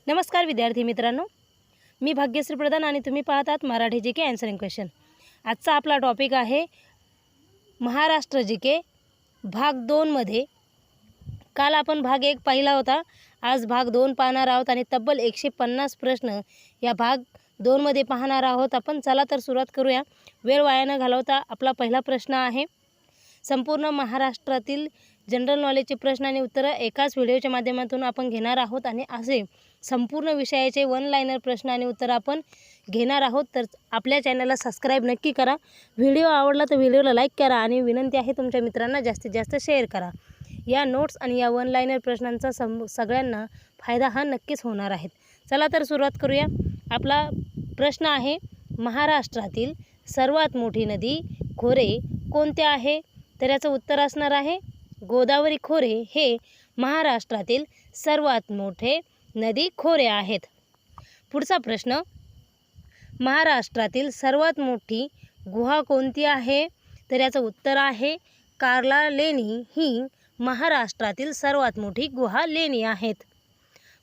नमस्कार विद्यार्थी मित्रांनो, मी भाग्यश्री प्रधान आणि तुम्ही पाहतात मराठी जी के आन्सरिंग क्वेश्चन। आजचा आपला टॉपिक आहे महाराष्ट्र जी के भाग 2 मध्ये। काल आपण भाग 1 पाहिला होता, आज भाग 2 पाहणार आहोत आणि तब्बल 150 प्रश्न या भाग 2 मध्ये पाहणार आहोत आपण। चला तर सुरुवात करूया, वेळ वाया न घालवता। आपला पहिला प्रश्न आहे, संपूर्ण महाराष्ट्रातील जनरल नॉलेजचे प्रश्न आणि उत्तरं एकाच व्हिडिओच्या माध्यमातून आपण घेणार आहोत आणि असे संपूर्ण विषयाचे वन लाइनर प्रश्न आणि उत्तरं आपण घेणार आहोत। तर आपल्या चॅनलला सबस्क्राइब नक्की करा, व्हिडिओ आवडला तर व्हिडिओला लाईक करा आणि विनंती आहे तुमच्या मित्रांना जास्तीत जास्त शेअर करा। या नोट्स आणि या वन लाइनर प्रश्नांचा सगळ्यांना फायदा हा नक्कीच होणार आहे। चला तर सुरुवात करूया। आपला प्रश्न आहे, महाराष्ट्रातील सर्वात मोठी नदी खोरे कोणते आहे? तर याचं उत्तर असणार आहे गोदावरी खोरे हे महाराष्ट्रातील सर्वात मोठे नदी खोरे आहेत। पुढचा प्रश्न, महाराष्ट्रातील सर्वात मोठी गुहा कोणती आहे? तर याचं उत्तर आहे कार्ला लेणी ही महाराष्ट्रातील सर्वात मोठी गुहा लेणी आहेत।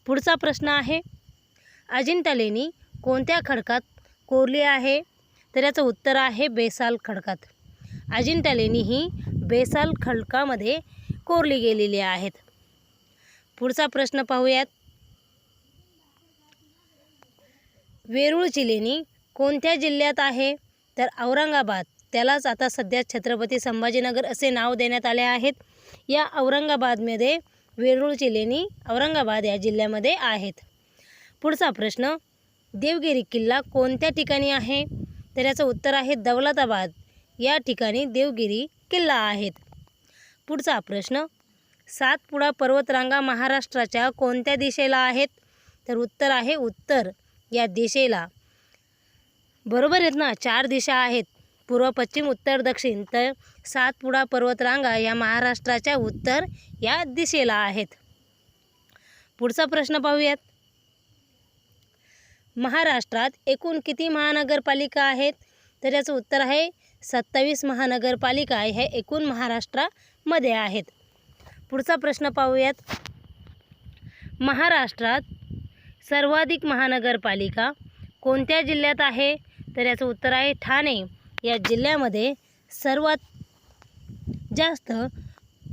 पुढचा प्रश्न आहे, अजिंठा लेणी कोणत्या खडकात कोरली आहे? तर याचं उत्तर आहे बेसाल्ट खडकात। अजिंठा लेणी ही बेसाल्ट खडकामध्ये कोरली गेलेली आहेत। पुढचा प्रश्न पाहूयात, वेरूळची लेणी कोणत्या जिल्ह्यात आहे? तर औरंगाबाद, त्यालाच आता सध्या छत्रपती संभाजीनगर असे नाव देण्यात आले आहेत। या औरंगाबादमध्ये वेरूळची लेणी औरंगाबाद या जिल्ह्यामध्ये आहेत। पुढचा प्रश्न, देवगिरी किल्ला कोणत्या ठिकाणी आहे? तर याचं उत्तर आहे दौलताबाद या ठिकाणी देवगिरी किल्ला आहेत। पुढचा प्रश्न, सातपुडा पर्वतरांगा महाराष्ट्राच्या कोणत्या दिशेला आहेत? तर उत्तर आहे उत्तर या दिशेला। बरोबर आहेत ना, 4 दिशा आहेत, पूर्व पश्चिम उत्तर दक्षिण। तर सातपुडा पर्वतरांगा या महाराष्ट्राच्या उत्तर या दिशेला आहेत। पुढचा प्रश्न पाहूयात, महाराष्ट्रात एकूण किती महानगरपालिका आहेत? तर याचं उत्तर आहे 27 महानगरपालिका हे एकूण महाराष्ट्रामध्ये आहेत। पुढचा प्रश्न पाहूयात, महाराष्ट्रात सर्वाधिक महानगरपालिका कोणत्या जिल्ह्यात आहे? तर याचं उत्तर आहे ठाणे या जिल्ह्यामध्ये सर्वात जास्त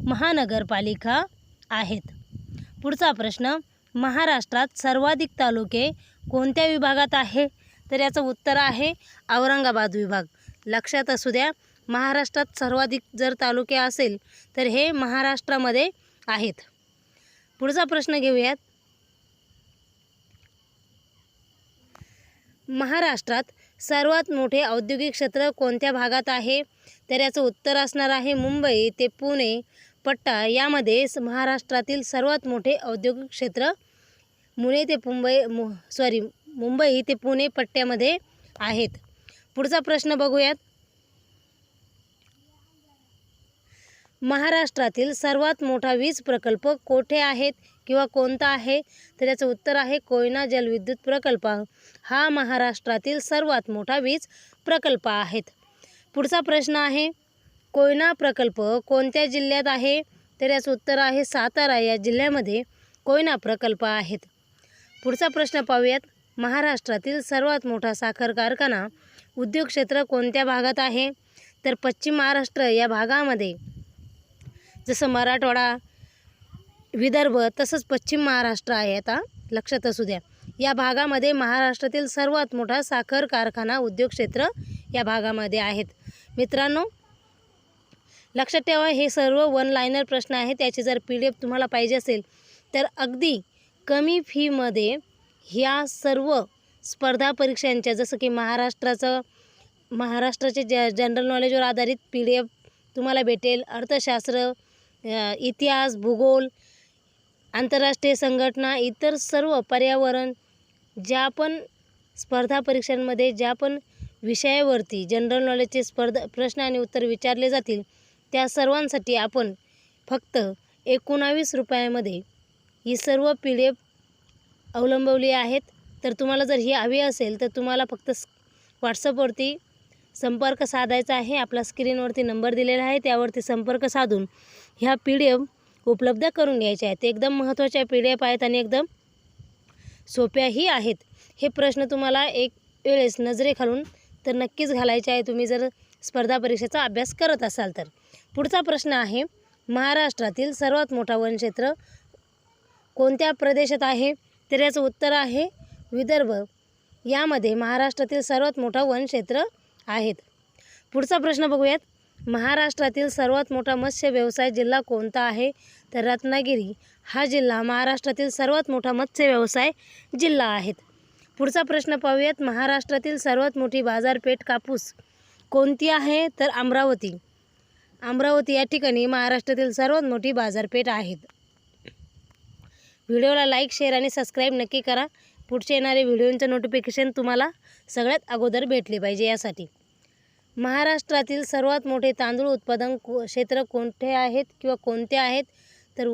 महानगरपालिका आहेत। पुढचा प्रश्न, महाराष्ट्रात सर्वाधिक तालुके कोणत्या विभागात आहे? तर याचं उत्तर आहे औरंगाबाद विभाग। लक्षात असू द्या, महाराष्ट्रात सर्वाधिक जर तालुके असेल तर हे महाराष्ट्रामध्ये आहेत। पुढचा प्रश्न घेऊयात, महाराष्ट्रात सर्वात मोठे औद्योगिक क्षेत्र कोणत्या भागात आहे? तर याचं उत्तर असणार आहे मुंबई ते पुणे पट्टा यामध्ये महाराष्ट्रातील सर्वात मोठे औद्योगिक क्षेत्र मुंबई ते पुणे पट्ट्यामध्ये आहेत। पुढचा प्रश्न बघूयात, महाराष्ट्रातील सर्वात मोठा वीज प्रकल्प कोठे आहेत किंवा कोणता आहे? तर याचं उत्तर आहे कोयना जलविद्युत प्रकल्प हा महाराष्ट्रातील सर्वात मोठा वीज प्रकल्प आहेत। पुढचा प्रश्न आहे, कोयना प्रकल्प कोणत्या जिल्ह्यात आहे? तर याचं उत्तर आहे सातारा या जिल्ह्यामध्ये कोयना प्रकल्प आहेत। पुढचा प्रश्न पाहूयात, महाराष्ट्रातील सर्वात मोठा साखर कारखाना उद्योग क्षेत्र कोणत्या भागात आहे? तर पश्चिम महाराष्ट्र या भागामध्ये, जसं मराठवाडा विदर्भ तसंच पश्चिम महाराष्ट्र आहे। आता लक्षात असू द्या, या भागामध्ये महाराष्ट्रातील सर्वात मोठा साखर कारखाना उद्योग क्षेत्र या भागामध्ये आहेत। मित्रांनो लक्षात ठेवा, हे सर्व वन लाइनर प्रश्न आहेत। त्याची जर PDF तुम्हाला पाहिजे असेल तर अगदी कमी फीमध्ये ह्या सर्व स्पर्धा परीक्षांच्या, जसं की महाराष्ट्राचे जनरल नॉलेजवर आधारित PDF तुम्हाला भेटेल। अर्थशास्त्र, इतिहास, भूगोल, आंतरराष्ट्रीय संघटना, इतर सर्व पर्यावरण, ज्या पण स्पर्धा परीक्षांमध्ये ज्या पण विषयावरती जनरल नॉलेजचे प्रश्न आणि उत्तर विचारले जातील त्या सर्वांसाठी आपण फक्त 19 रुपयामध्ये ही सर्व PDF अवलंबवली आहेत। तर तुम्हाला जर ही हवी असेल तर तुम्हाला फक्त व्हॉट्सअपवरती संपर्क साधायचा आहे। आपला स्क्रीनवरती नंबर दिलेला आहे, त्यावरती संपर्क साधून ह्या PDF उपलब्ध करून घ्यायच्या आहेत। एकदम महत्त्वाच्या PDF आहेत आणि एकदम सोप्याही आहेत. हे प्रश्न तुम्हाला एक वेळेस नजरेखालून तर नक्कीच घालायचे आहे, तुम्ही जर स्पर्धा परीक्षेचा अभ्यास करत असाल तर. पुढचा प्रश्न आहे, महाराष्ट्रातील सर्वात मोठा वनक्षेत्र कोणत्या प्रदेशात आहे? तर याचं उत्तर आहे विदर्भ. यामध्ये महाराष्ट्रातील सर्वात मोठा वनक्षेत्र आहेत. पुढचा प्रश्न बघूयात, महाराष्ट्रातील सर्वात मोठा मत्स्य व्यवसाय जिल्हा कोणता आहे? तर रत्नागिरी हा जिल्हा महाराष्ट्रातील सर्वात मोठा मत्स्य व्यवसाय जिल्हा आहेत. पुढचा प्रश्न पाहूयात, महाराष्ट्रातील सर्वात मोठी बाजारपेठ कापूस कोणती आहे? तर अमरावती. अमरावती या ठिकाणी महाराष्ट्रातील सर्वात मोठी बाजारपेठ आहेत. व्हिडिओला लाईक, शेअर आणि सबस्क्राईब नक्की करा. पुढचे येणारे व्हिडिओचं नोटिफिकेशन तुम्हाला सगळ्यात अगोदर भेटले पाहिजे यासाठी. महाराष्ट्रातील सर्वात मोठे तांदूळ उत्पादन क्षेत्र कोणते आहेत किंवा कोणते आहेत? तर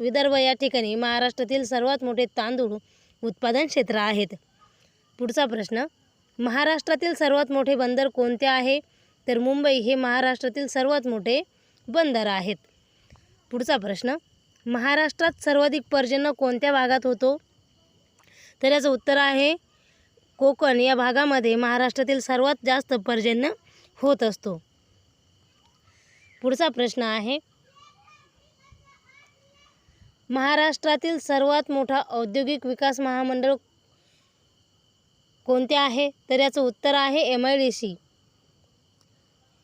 विदर्भ या ठिकाणी महाराष्ट्रातील सर्वात मोठे तांदूळ उत्पादन क्षेत्र आहेत. पुढचा प्रश्न, महाराष्ट्रातील सर्वात मोठे बंदर कोणते आहे? तर मुंबई हे महाराष्ट्रातील सर्वात मोठे बंदर आहेत. पुढचा प्रश्न, महाराष्ट्रात सर्वाधिक पर्जन्य कोणत्या भागात होतो? तर याचं उत्तर आहे कोकण या भागामध्ये महाराष्ट्रातील सर्वात जास्त पर्जन्य होत असतो. पुढचा प्रश्न आहे, महाराष्ट्रातील सर्वात मोठा औद्योगिक विकास महामंडळ कोणते आहे? तर याचं उत्तर आहे MIDC.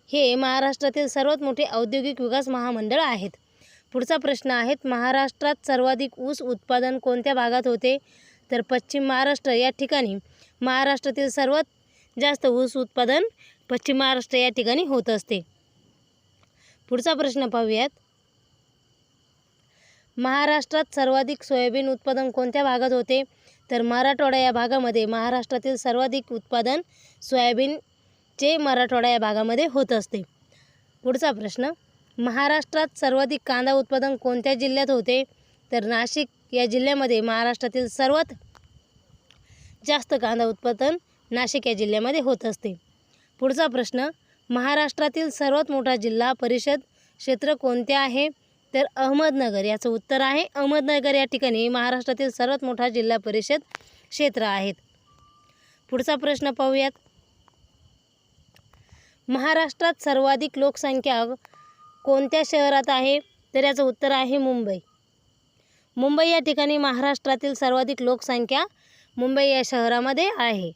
हे महाराष्ट्रातील सर्वात मोठे औद्योगिक विकास महामंडळ आहेत. पुढचा प्रश्न आहे, महाराष्ट्रात सर्वाधिक ऊस उत्पादन कोणत्या भागात होते? तर पश्चिम महाराष्ट्र या ठिकाणी महाराष्ट्रातील सर्वात जास्त ऊस उत्पादन पश्चिम महाराष्ट्र या ठिकाणी होत असते. पुढचा प्रश्न पाहूयात, महाराष्ट्रात सर्वाधिक सोयाबीन उत्पादन कोणत्या भागात होते? तर मराठवाडा या भागामध्ये महाराष्ट्रातील सर्वाधिक उत्पादन सोयाबीनचे मराठवाडा या भागामध्ये होत असते. पुढचा प्रश्न, महाराष्ट्रात सर्वाधिक कांदा उत्पादन कोणत्या जिल्ह्यात होते? तर नाशिक या जिल्ह्यामध्ये महाराष्ट्रातील सर्वात जास्त कांदा उत्पादन नाशिक या जिल्ह्यामध्ये होत असते. पुढचा प्रश्न, महाराष्ट्रातील सर्वात मोठा जिल्हा परिषद क्षेत्र कोणते आहे? तर अहमदनगर. याचं उत्तर आहे अहमदनगर या ठिकाणी महाराष्ट्रातील सर्वात मोठा जिल्हा परिषद क्षेत्र आहेत. पुढचा प्रश्न पाहूयात, महाराष्ट्रात सर्वाधिक लोकसंख्या कोणत्या शहरात आहे? तर याचं उत्तर आहे मुंबई. मुंबई या ठिकाणी महाराष्ट्रातील सर्वाधिक लोकसंख्या मुंबई या शहरामध्ये आहे.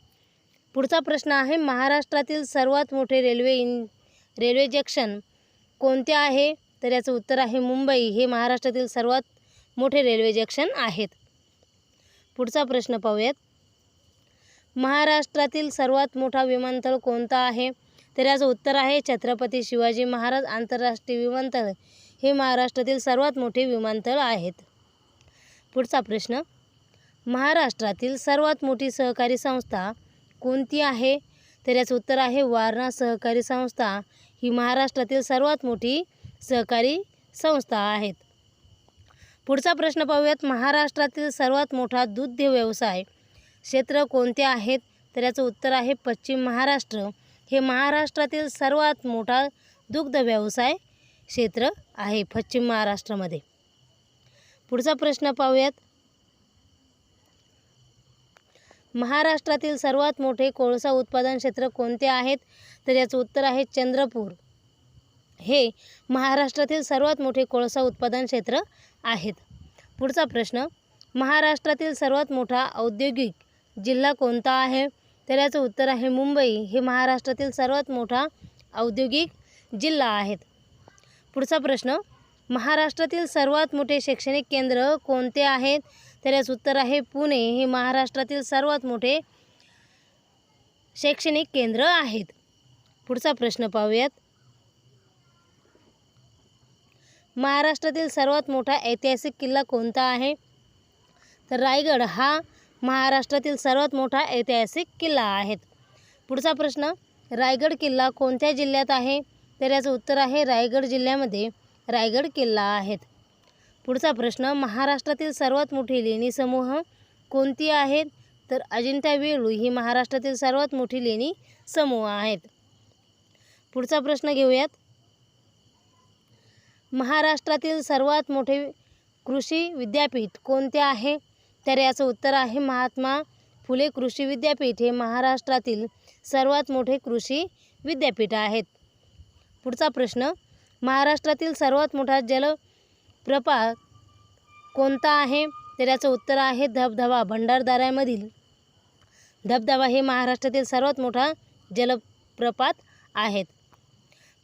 पुढचा प्रश्न आहे, महाराष्ट्रातील सर्वात मोठे रेल्वे जंक्शन कोणते आहे? तर याचं उत्तर आहे मुंबई हे महाराष्ट्रातील सर्वात मोठे रेल्वे जंक्शन आहेत. पुढचा प्रश्न पाहूयात, महाराष्ट्रातील सर्वात मोठा विमानतळ कोणता आहे? तर याचं उत्तर आहे छत्रपती शिवाजी महाराज आंतरराष्ट्रीय विमानतळ हे महाराष्ट्रातील सर्वात मोठे विमानतळ आहेत. पुढचा प्रश्न, महाराष्ट्रातील सर्वात मोठी सहकारी संस्था कोणती आहे? तर याचं उत्तर आहे वारणा सहकारी संस्था ही महाराष्ट्रातील सर्वात मोठी सहकारी संस्था आहेत. पुढचा प्रश्न पाहूयात, महाराष्ट्रातील सर्वात मोठा दुग्ध व्यवसाय क्षेत्र कोणते आहेत? तर याचं उत्तर आहे पश्चिम महाराष्ट्र हे महाराष्ट्रातील सर्वात मोठा दुग्ध व्यवसाय क्षेत्र आहे पश्चिम महाराष्ट्रामध्ये. पुढचा प्रश्न पाहूयात, महाराष्ट्रातील सर्वात मोठे कोळसा उत्पादन क्षेत्र कोणते आहेत? तर याचं उत्तर आहे चंद्रपूर हे महाराष्ट्रातील सर्वात मोठे कोळसा उत्पादन क्षेत्र आहेत. पुढचा प्रश्न, महाराष्ट्रातील सर्वात मोठा औद्योगिक जिल्हा कोणता आहे? तर याचं उत्तर आहे मुंबई हे महाराष्ट्रातील सर्वात मोठा औद्योगिक जिल्हा आहेत. पुढचा प्रश्न, महाराष्ट्रातील सर्वात मोठे शैक्षणिक केंद्र कोणते आहेत? तर याचं उत्तर आहे पुणे हे महाराष्ट्रातील सर्वात मोठे शैक्षणिक केंद्र आहेत. पुढचा प्रश्न पाहूयात, महाराष्ट्रातील सर्वात मोठा ऐतिहासिक किल्ला कोणता आहे? तर रायगड हा महाराष्ट्रातील सर्वात मोठा ऐतिहासिक किल्ला आहे. पुढचा प्रश्न, रायगड किल्ला कोणत्या जिल्ह्यात आहे? तर याचं उत्तर आहे रायगड जिल्ह्यामध्ये रायगड किल्ला आहेत. पुढचा प्रश्न, महाराष्ट्रातील सर्वात मोठी लेणी समूह कोणती आहेत? तर अजिंठा वेरूळ ही महाराष्ट्रातील सर्वात मोठी लेणी समूह आहेत. पुढचा प्रश्न घेऊयात, महाराष्ट्रातील सर्वात मोठे कृषी विद्यापीठ कोणते आहे? तर याचं उत्तर आहे महात्मा फुले कृषी विद्यापीठ हे महाराष्ट्रातील सर्वात मोठे कृषी विद्यापीठ आहेत. पुढचा प्रश्न, महाराष्ट्रातील सर्वात मोठा जलप्रपात कोणता आहे? तर याचं उत्तर आहे धबधबा. भंडारदऱ्यामधील धबधबा हे महाराष्ट्रातील सर्वात मोठा जलप्रपात आहेत.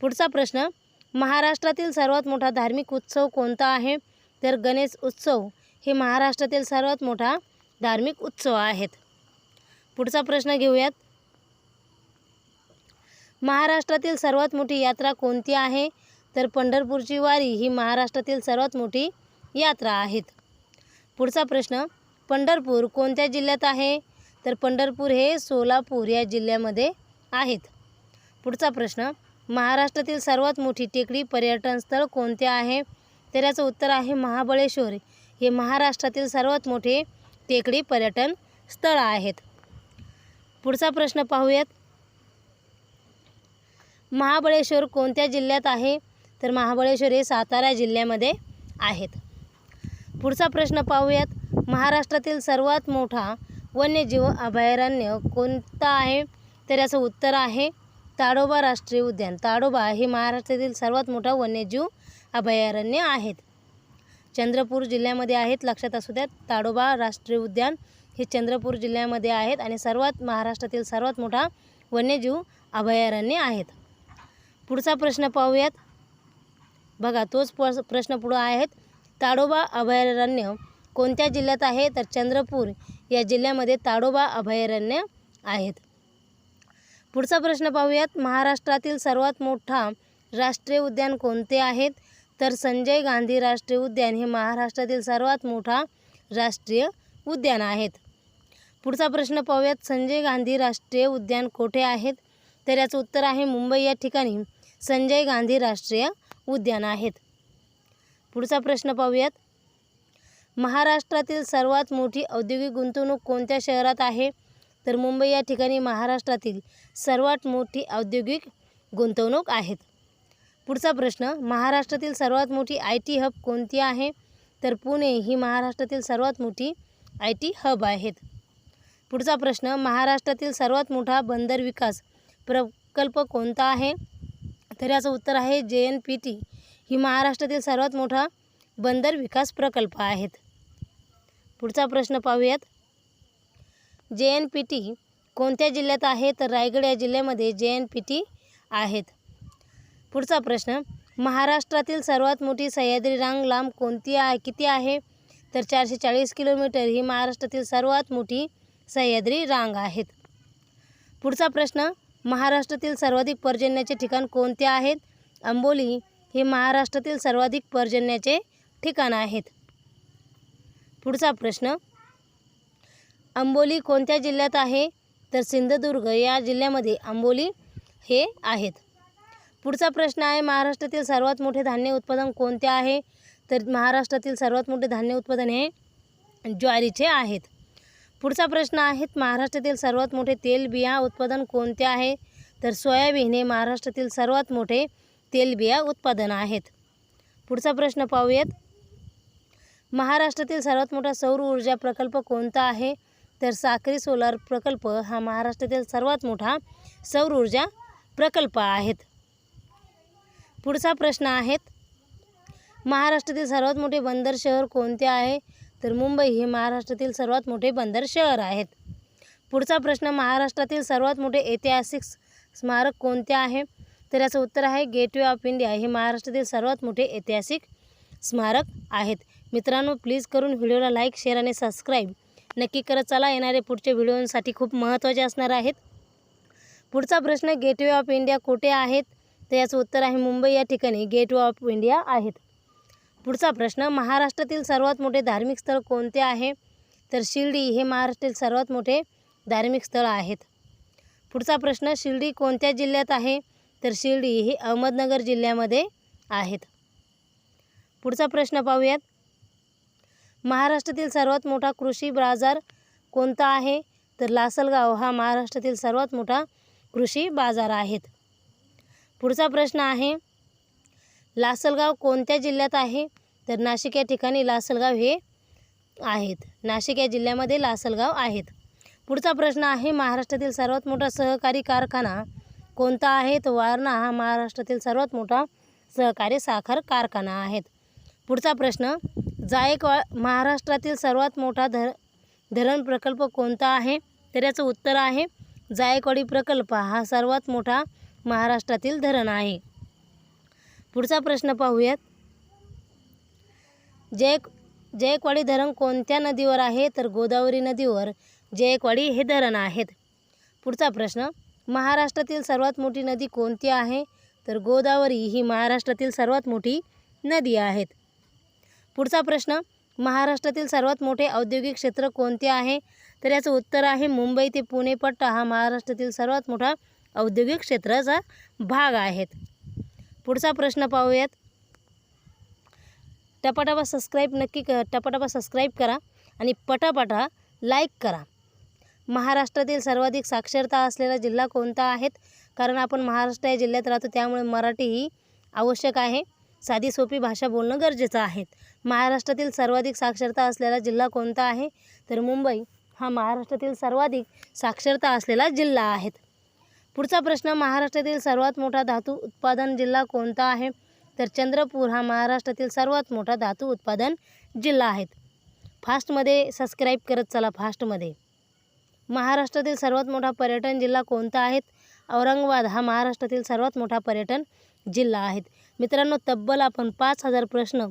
पुढचा प्रश्न, महाराष्ट्रातील सर्वात मोठा धार्मिक उत्सव कोणता आहे? तर गणेश उत्सव हे महाराष्ट्रातील सर्वात मोठा धार्मिक उत्सव आहेत. पुढचा प्रश्न घेऊयात. महाराष्ट्रातील सर्वात मोठी यात्रा कोणती आहे? तर पंढरपूरची वारी ही महाराष्ट्रातील सर्वात मोठी यात्रा आहेत. पुढचा प्रश्न, पंढरपूर कोणत्या जिल्ह्यात आहे? तर पंढरपूर हे सोलापूर या जिल्ह्यामध्ये आहेत. पुढचा प्रश्न, महाराष्ट्रातील सर्वात मोठी टेकडी पर्यटन स्थळ कोणते आहे? तर याचं उत्तर आहे महाबळेश्वर हे महाराष्ट्रातील सर्वात मोठे टेकडी पर्यटन स्थळ आहेत. पुढचा प्रश्न पाहूयात. महाबळेश्वर कोणत्या जिल्ह्यात आहे? तर महाबळेश्वर हे सातारा जिल्ह्यामध्ये आहेत. पुढचा प्रश्न पाहूयात. महाराष्ट्रातील सर्वात मोठा वन्यजीव अभयारण्य कोणता आहे? तर याचं उत्तर आहे ताडोबा राष्ट्रीय उद्यान. ताडोबा हे महाराष्ट्रातील सर्वात मोठा वन्यजीव अभयारण्य आहेत. चंद्रपूर जिल्ह्यामध्ये आहेत, लक्षात असू द्या. ताडोबा राष्ट्रीय उद्यान हे चंद्रपूर जिल्ह्यामध्ये आहेत आणि महाराष्ट्रातील सर्वात मोठा वन्यजीव अभयारण्य आहेत. पुढचा प्रश्न पाहूयात. बघा, तोच प्रश्न पुढं आहेत. ताडोबा अभयारण्य कोणत्या जिल्ह्यात आहे? तर चंद्रपूर या जिल्ह्यामध्ये ताडोबा अभयारण्य आहेत. पुढचा प्रश्न पाहूयात. महाराष्ट्रातील सर्वात मोठा राष्ट्रीय उद्यान कोणते आहेत? तर संजय गांधी राष्ट्रीय उद्यान हे महाराष्ट्रातील सर्वात मोठा राष्ट्रीय उद्यान आहेत. पुढचा प्रश्न पाहूयात. संजय गांधी राष्ट्रीय उद्यान कोठे आहेत? तर याचं उत्तर आहे मुंबई या ठिकाणी संजय गांधी राष्ट्रीय उद्यान आहेत. पुढचा प्रश्न पाहूयात. महाराष्ट्रातील सर्वात मोठी औद्योगिक गुंतवणूक कोणत्या शहरात आहे? तर मुंबई या ठिकाणी महाराष्ट्रातील सर्वात मोठी औद्योगिक गुंतवणूक आहेत. पुढचा प्रश्न, महाराष्ट्रातील सर्वात मोठी IT हब कोणती आहे? तर पुणे ही महाराष्ट्रातील सर्वात मोठी IT हब आहेत. पुढचा प्रश्न, महाराष्ट्रातील सर्वात मोठा बंदर विकास प्रकल्प कोणता आहे? तर याचं उत्तर आहे JNPT ही महाराष्ट्रातील सर्वात मोठा बंदर विकास प्रकल्प आहेत. पुढचा प्रश्न पाहूयात. JNPT कोणत्या जिल्ह्यात आहे? तर रायगड या जिल्ह्यामध्ये JNPT आहेत. पुढचा प्रश्न, महाराष्ट्रातील सर्वात मोठी सह्याद्री रांग लांब किती आहे? तर 440 किलोमीटर ही महाराष्ट्रातील सर्वात मोठी सह्याद्री रांग आहेत. पुढचा प्रश्न, महाराष्ट्रातील सर्वाधिक पर्जन्याचे ठिकाण कोणते आहेत? अंबोली हे महाराष्ट्रातील सर्वाधिक पर्जन्याचे ठिकाण आहेत. पुढचा प्रश्न, अंबोली कोणत्या जिल्ह्यात आहे? तर सिंधुदुर्ग या जिल्ह्यामध्ये अंबोली हे आहेत. पुढचा प्रश्न आहे, महाराष्ट्रातील सर्वात मोठे धान्य उत्पादन कोणते आहे? तर महाराष्ट्रातील सर्वात मोठे धान्य उत्पादन हे ज्वारीचे आहेत. पुढचा प्रश्न आहे, महाराष्ट्रातील सर्वात मोठे तेलबिया उत्पादन कोणते आहे? तर सोयाबीन हे महाराष्ट्रातील सर्वात मोठे तेलबिया उत्पादन आहेत. पुढचा प्रश्न पाहूयात. महाराष्ट्रातील सर्वात मोठा सौर ऊर्जा प्रकल्प कोणता आहे? तर साक्री सोलार प्रकल्प हा महाराष्ट्रातील सर्वात मोठा सौर ऊर्जा प्रकल्प आहेत. पुढचा प्रश्न आहे, महाराष्ट्रातील सर्वात मोठे बंदर शहर कोणते आहे? तर मुंबई हे महाराष्ट्रातील सर्वात मोठे बंदर शहर आहेत. पुढचा प्रश्न, महाराष्ट्रातील सर्वात मोठे ऐतिहासिक स्मारक कोणते आहे? तर याचं उत्तर आहे गेटवे ऑफ इंडिया हे महाराष्ट्रातील सर्वात मोठे ऐतिहासिक स्मारक आहेत. मित्रांनो, प्लीज करून व्हिडिओला लाईक, शेअर आणि सबस्क्राईब नक्की करत चला. येणारे पुढचे व्हिडिओसाठी खूप महत्त्वाचे असणार आहेत. पुढचा प्रश्न, गेटवे ऑफ इंडिया कुठे आहेत? तर याचं उत्तर आहे मुंबई या ठिकाणी गेटवे ऑफ इंडिया आहेत. पुढचा प्रश्न, महाराष्ट्रातील सर्वात मोठे धार्मिक स्थळ कोणते आहे? तर शिर्डी हे महाराष्ट्रातील सर्वात मोठे धार्मिक स्थळ आहेत. पुढचा प्रश्न, शिर्डी कोणत्या जिल्ह्यात आहे? तर शिर्डी हे अहमदनगर जिल्ह्यामध्ये आहेत. पुढचा प्रश्न पाहूयात. महाराष्ट्रातील सर्वात मोठा कृषी बाजार कोणता आहे? तर लासलगाव हा महाराष्ट्रातील सर्वात मोठा कृषी बाजार आहेत. पुढचा प्रश्न आहे, लासलगाव कोणत्या जिल्ह्यात आहे? तर नाशिक या ठिकाणी लासलगाव हे आहेत. नाशिक या जिल्ह्यामध्ये लासलगाव आहेत. पुढचा प्रश्न आहे, महाराष्ट्रातील सर्वात मोठा सहकारी कारखाना कोणता आहे? तर वारणा हा महाराष्ट्रातील सर्वात मोठा सहकारी साखर कारखाना आहे. पुढचा प्रश्न, महाराष्ट्रातील सर्वात मोठा धरण प्रकल्प कोणता आहे? तर याचं उत्तर आहे जायकवाडी प्रकल्प हा सर्वात मोठा महाराष्ट्रातील धरण आहे. पुढचा प्रश्न पाहूयात, जायकवाडी धरण कोणत्या नदीवर आहे? तर गोदावरी नदीवर जायकवाडी हे धरण आहेत. पुढचा प्रश्न, महाराष्ट्रातील सर्वात मोठी नदी कोणती आहे? तर गोदावरी ही महाराष्ट्रातील सर्वात मोठी नदी आहेत. पुढचा प्रश्न, महाराष्ट्रातील सर्वात मोठे औद्योगिक क्षेत्र कोणते आहे? तर याचं उत्तर आहे मुंबई ते पुणे पट्टा हा महाराष्ट्रातील सर्वात मोठा औद्योगिक क्षेत्राचा भाग आहेत. पुढचा प्रश्न पाहूयात, टपाटपा सबस्क्राईब करा आणि पटापटा लाईक करा. महाराष्ट्रातील सर्वाधिक साक्षरता असलेला जिल्हा कोणता आहे? कारण आपण महाराष्ट्र या जिल्ह्यात राहतो, त्यामुळे मराठी ही आवश्यक आहे. साधी सोपी भाषा बोलणं गरजेचं आहे. महाराष्ट्रातील सर्वाधिक साक्षरता असलेला जिल्हा कोणता आहे? तर मुंबई हा महाराष्ट्रातील सर्वाधिक साक्षरता असलेला जिल्हा आहे. पुढचा प्रश्न, महाराष्ट्रातील सर्वात मोठा धातू उत्पादन जिल्हा कोणता आहे? तर चंद्रपूर हा महाराष्ट्रातील सर्वात मोठा धातू उत्पादन जिल्हा आहे. फास्टमध्ये सबस्क्राईब करत चला, फास्टमध्ये. महाराष्ट्रातील सर्वात मोठा पर्यटन जिल्हा कोणता आहे? औरंगाबाद हा महाराष्ट्रातील सर्वात मोठा पर्यटन जिल्हा आहे. मित्रांनो, तब्बल आपण 5000 प्रश्न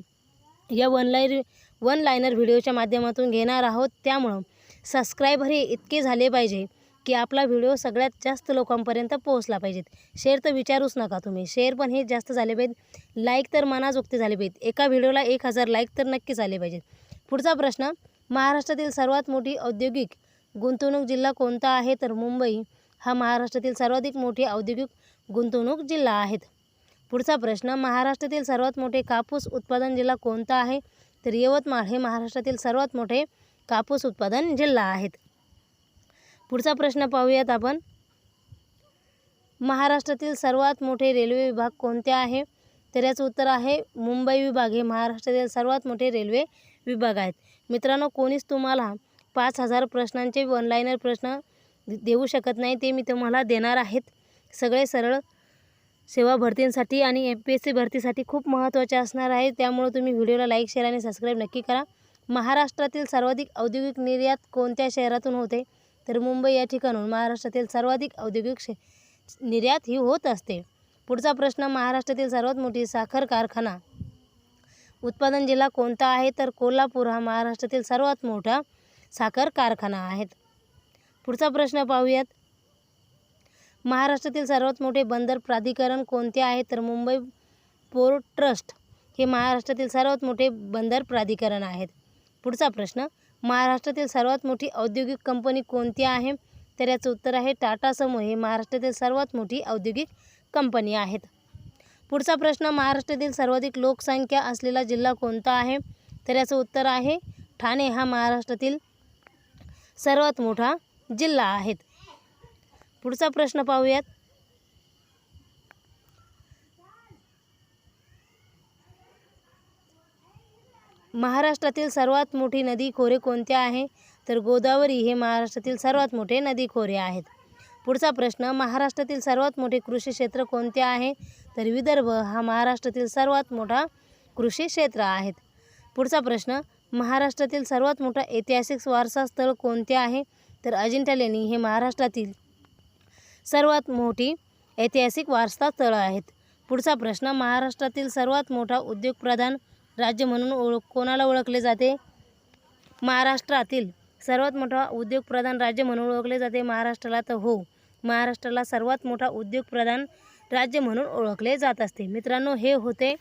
या वन लायनर व्हिडिओच्या माध्यमातून घेणार आहोत. त्यामुळं सबस्क्रायबर हे इतके झाले पाहिजे की आपला व्हिडिओ सगळ्यात जास्त लोकांपर्यंत पोहोचला पाहिजेत. शेअर तर विचारूच नका तुम्ही, शेअर पण हे जास्त झाले पाहिजेत. लाईक तर मनाजोगते झाले पाहिजेत. एका व्हिडिओला 1000 लाईक तर नक्की झाले पाहिजेत. पुढचा प्रश्न, महाराष्ट्रातील सर्वात मोठी औद्योगिक गुंतवणूक जिल्हा कोणता आहे? तर मुंबई हा महाराष्ट्रातील सर्वाधिक मोठी औद्योगिक गुंतवणूक जिल्हा आहे. पुढचा प्रश्न, महाराष्ट्रातील सर्वात मोठे कापूस उत्पादन जिल्हा कोणता आहे? तर यवतमाळ हे महाराष्ट्रातील सर्वात मोठे कापूस उत्पादन जिल्हा आहेत. पुढचा प्रश्न पाहूयात आपण, महाराष्ट्रातील सर्वात मोठे रेल्वे विभाग कोणते आहे? तर याचं उत्तर आहे मुंबई विभाग हे महाराष्ट्रातील सर्वात मोठे रेल्वे विभाग आहेत. मित्रांनो, कोणीच तुम्हाला 5000 प्रश्नांचे ऑनलाईनर प्रश्न देऊ शकत नाही, ते मी तुम्हाला देणार आहेत. सगळे सरळ सेवा भरतींसाठी आणि MPSC भरतीसाठी खूप महत्त्वाचे असणार आहे. त्यामुळे तुम्ही व्हिडिओला लाईक, शेअर आणि सबस्क्राईब नक्की करा. महाराष्ट्रातील सर्वाधिक औद्योगिक निर्यात कोणत्या शहरातून होते? तर मुंबई या ठिकाणून महाराष्ट्रातील सर्वाधिक औद्योगिक निर्यात ही होत असते. पुढचा प्रश्न, महाराष्ट्रातील सर्वात मोठी साखर कारखाना उत्पादन जिल्हा कोणता आहे? तर कोल्हापूर हा महाराष्ट्रातील सर्वात मोठा साखर कारखाना आहे. पुढचा प्रश्न पाहूयात, महाराष्ट्रातील सर्वात मोठे बंदर प्राधिकरण कोणते आहे? तर मुंबई पोर्ट ट्रस्ट हे महाराष्ट्रातील सर्वात मोठे बंदर प्राधिकरण आहेत. पुढचा प्रश्न, महाराष्ट्रातील सर्वात मोठी औद्योगिक कंपनी कोणती आहे? तर याचं उत्तर आहे टाटा समूह हे महाराष्ट्रातील सर्वात मोठी औद्योगिक कंपनी आहेत. पुढचा प्रश्न, महाराष्ट्रातील सर्वाधिक लोकसंख्या असलेला जिल्हा कोणता आहे? तर याचं उत्तर आहे ठाणे हा महाराष्ट्रातील सर्वात मोठा जिल्हा आहे. पुढचा प्रश्न पाहूयात, महाराष्ट्रातील सर्वात मोठी नदी खोरे कोणते आहे? तर गोदावरी हे महाराष्ट्रातील सर्वात मोठे नदी खोरे आहेत. पुढचा प्रश्न, महाराष्ट्रातील सर्वात मोठे कृषी क्षेत्र कोणते आहे? तर विदर्भ हा महाराष्ट्रातील सर्वात मोठा कृषी क्षेत्र आहेत. पुढचा प्रश्न, महाराष्ट्रातील सर्वात मोठा ऐतिहासिक वारसा स्थळ कोणते आहे? तर अजिंठा लेणी हे महाराष्ट्रातील सर्वात मोठी ऐतिहासिक वारसा स्थळ आहेत. पुढचा प्रश्न, महाराष्ट्रातील सर्वात मोठा उद्योगप्रधान राज्य म्हणून कोणाला ओळखले जाते? महाराष्ट्रातील सर्वात मोठा उद्योगप्रधान राज्य म्हणून ओळखले जाते महाराष्ट्राला. तर हो, महाराष्ट्राला सर्वात मोठा उद्योगप्रधान राज्य म्हणून ओळखले जात असते. मित्रांनो, हे होते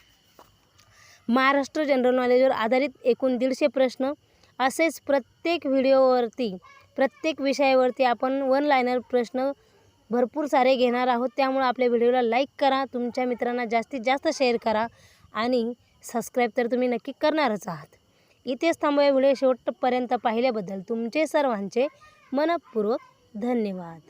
महाराष्ट्र जनरल नॉलेजवर आधारित एकूण 150 प्रश्न. असेच प्रत्येक व्हिडिओवरती, प्रत्येक विषयावरती आपण वन लायनर प्रश्न भरपूर सारे घेणार आहोत. त्यामुळे आपल्या व्हिडिओला लाईक करा, तुमच्या मित्रांना जास्तीत जास्त शेअर करा आणि सबस्क्राईब तर तुम्ही नक्की करणारच आहात. इथेच थांबूया. व्हिडिओ शेवटपर्यंत पाहिल्याबद्दल तुमचे सर्वांचे मनपूर्वक धन्यवाद.